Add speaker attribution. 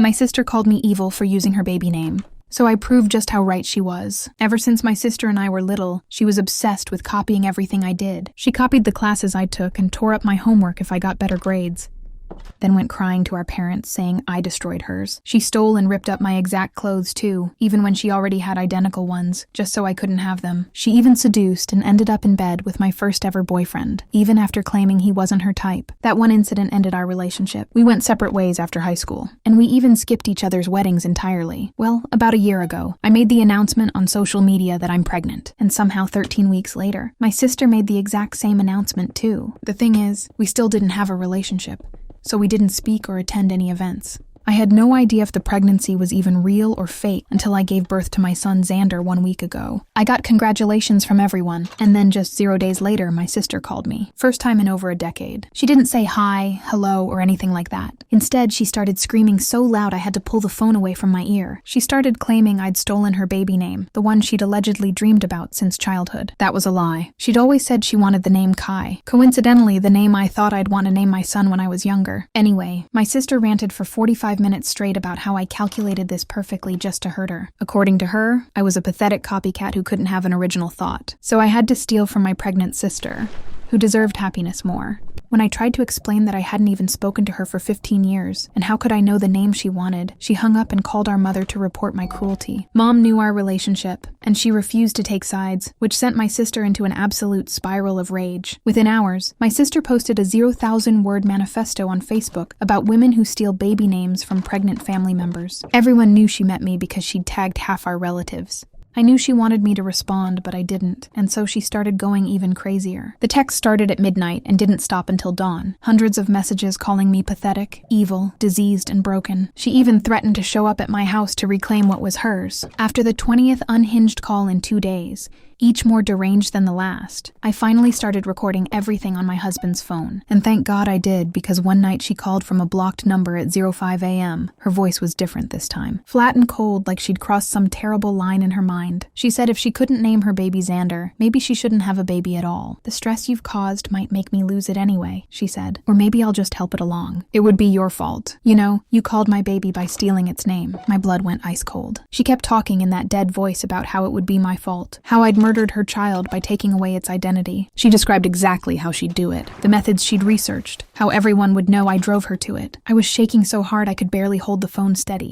Speaker 1: My sister called me evil for using her baby name. So I proved just how right she was. Ever since my sister and I were little, she was obsessed with copying everything I did. She copied the classes I took and tore up my homework if I got better grades. Then went crying to our parents, saying I destroyed hers. She stole and ripped up my exact clothes too, even when she already had identical ones, just so I couldn't have them. She even seduced and ended up in bed with my first ever boyfriend, even after claiming he wasn't her type. That one incident ended our relationship. We went separate ways after high school, and we even skipped each other's weddings entirely. Well, about a year ago, I made the announcement on social media that I'm pregnant, and somehow 13 weeks later, my sister made the exact same announcement too. The thing is, we still didn't have a relationship, so we didn't speak or attend any events. I had no idea if the pregnancy was even real or fake until I gave birth to my son Xander 1 week ago. I got congratulations from everyone, and then just 0 days later, my sister called me. First time in over a decade. She didn't say hi, hello, or anything like that. Instead, she started screaming so loud I had to pull the phone away from my ear. She started claiming I'd stolen her baby name, the one she'd allegedly dreamed about since childhood. That was a lie. She'd always said she wanted the name Kai. Coincidentally, the name I thought I'd want to name my son when I was younger. Anyway, my sister ranted for 45 minutes straight about how I calculated this perfectly just to hurt her. According to her, I was a pathetic copycat who couldn't have an original thought. So I had to steal from my pregnant sister, who deserved happiness more. When I tried to explain that I hadn't even spoken to her for 15 years, and how could I know the name she wanted, she hung up and called our mother to report my cruelty. Mom knew our relationship, and she refused to take sides, which sent my sister into an absolute spiral of rage. Within hours, my sister posted a 0,000-word manifesto on Facebook about women who steal baby names from pregnant family members. Everyone knew she meant me because she'd tagged half our relatives. I knew she wanted me to respond, but I didn't, and so she started going even crazier. The text started at midnight and didn't stop until dawn. Hundreds of messages calling me pathetic, evil, diseased, and broken. She even threatened to show up at my house to reclaim what was hers. After the 20th unhinged call in 2 days, each more deranged than the last, I finally started recording everything on my husband's phone. And thank God I did, because one night she called from a blocked number at 05 a.m. Her voice was different this time. Flat and cold, like she'd crossed some terrible line in her mind. She said if she couldn't name her baby Xander, maybe she shouldn't have a baby at all. The stress you've caused might make me lose it anyway, she said. Or maybe I'll just help it along. It would be your fault. You know, you called my baby by stealing its name. My blood went ice cold. She kept talking in that dead voice about how it would be my fault. How I'd murdered her child by taking away its identity. She described exactly how she'd do it, the methods she'd researched, how everyone would know I drove her to it. I was shaking so hard I could barely hold the phone steady.